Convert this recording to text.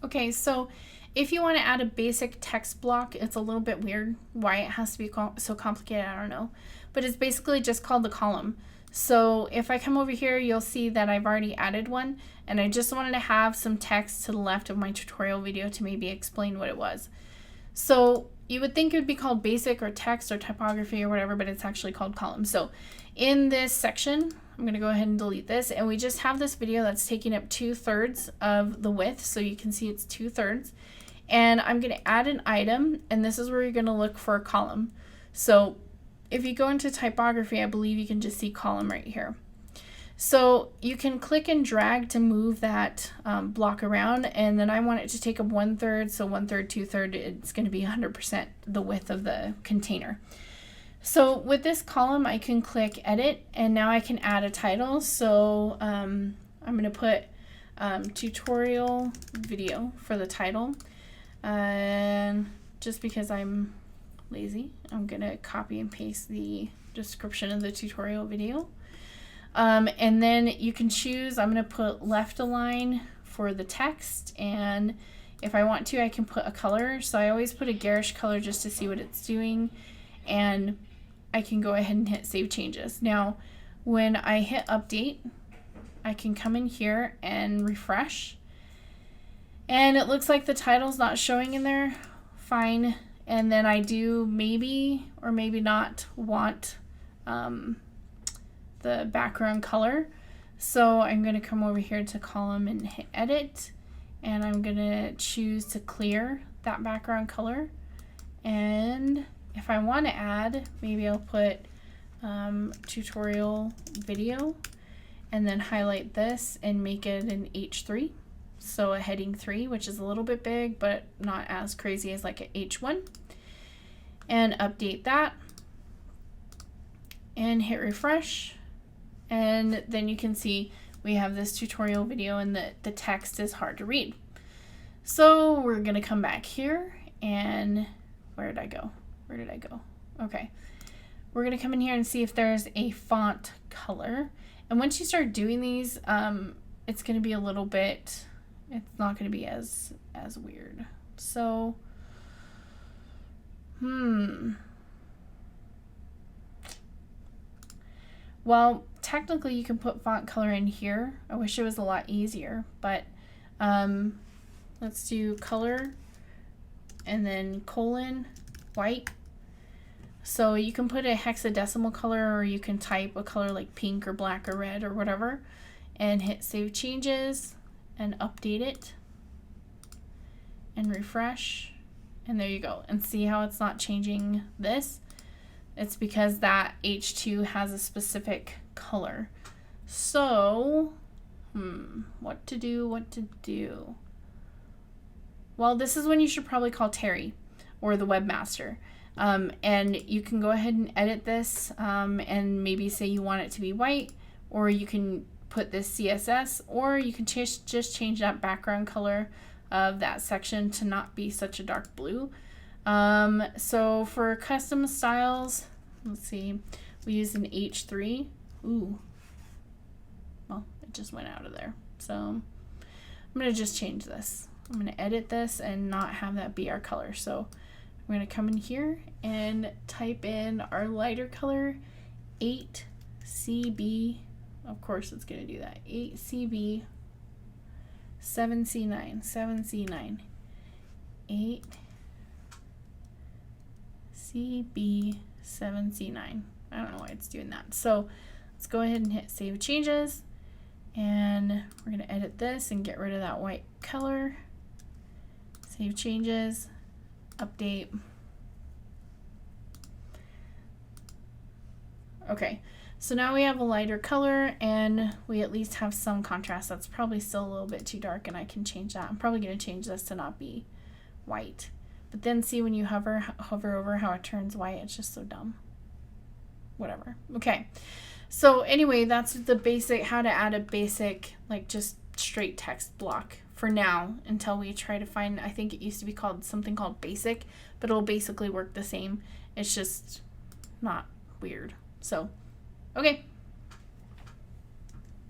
Okay, so if you want to add a basic text block, it's a little bit weird why it has to be so complicated, I don't know. But it's basically just called the column. So if I come over here, you'll see that I've already added one, and I just wanted to have some text to the left of my tutorial video to maybe explain what it was. So you would think it would be called basic or text or typography or whatever, but it's actually called column. So in this section, I'm going to go ahead and delete this, and we just have this video that's taking up 2/3 of the width, so you can see it's 2/3. And I'm going to add an item, and this is where you're going to look for a column. So if you go into typography, I believe you can just see column right here. So you can click and drag to move that block around, and then I want it to take up 1/3, so 1/3, 2/3, it's going to be 100% the width of the container. So with this column, I can click edit, and now I can add a title. So I'm going to put tutorial video for the title, and just because I'm lazy, I'm going to copy and paste the description of the tutorial video. And then you can choose, I'm going to put left align for the text, and if I want to, I can put a color. So I always put a garish color just to see what it's doing, and I can go ahead and hit save changes. Now, when I hit update, I can come in here and refresh, and it looks like the title's not showing in there. Fine. And then I do maybe or maybe not want the background color. So I'm going to come over here to column and hit edit, and I'm going to choose to clear that background color. And if I want to add, maybe I'll put tutorial video, and then highlight this and make it an H3. So a heading 3, which is a little bit big, but not as crazy as like an H1. And update that and hit refresh. And then you can see we have this tutorial video, and the text is hard to read. So we're going to come back here, and where did I go? Where did I go? Okay. We're going to come in here and see if there's a font color. And once you start doing these, it's going to be a little bit, it's not going to be as weird. So, well, technically you can put font color in here. I wish it was a lot easier, but let's do color and then colon white. So you can put a hexadecimal color, or you can type a color like pink or black or red or whatever, and hit save changes and update it and refresh. And there you go. And see how it's not changing this? It's because that H2 has a specific color. So, what to do? Well, this is when you should probably call Terry or the webmaster. And you can go ahead and edit this, and maybe say you want it to be white, or you can put this CSS, or you can just change that background color of that section to not be such a dark blue. So for custom styles, let's see, we use an H3. Ooh, well, it just went out of there. So I'm going to just change this. I'm going to edit this and not have that be our color. So I'm going to come in here and type in our lighter color, 8CB. Of course it's going to do that. 8CB 7C9, 7C9, 8CB 7C9. I don't know why it's doing that. So let's go ahead and hit save changes, and we're going to edit this and get rid of that white color. Save changes, update. Okay, so now we have a lighter color, and we at least have some contrast. That's probably still a little bit too dark, and I can change that. I'm probably going to change this to not be white. But then see, when you hover over how it turns white, it's just so dumb. Whatever. Okay, so anyway, that's the basic, how to add a basic, like just straight text block for now, until we try to find, I think it used to be called something called basic, but it'll basically work the same. It's just not weird. So, okay.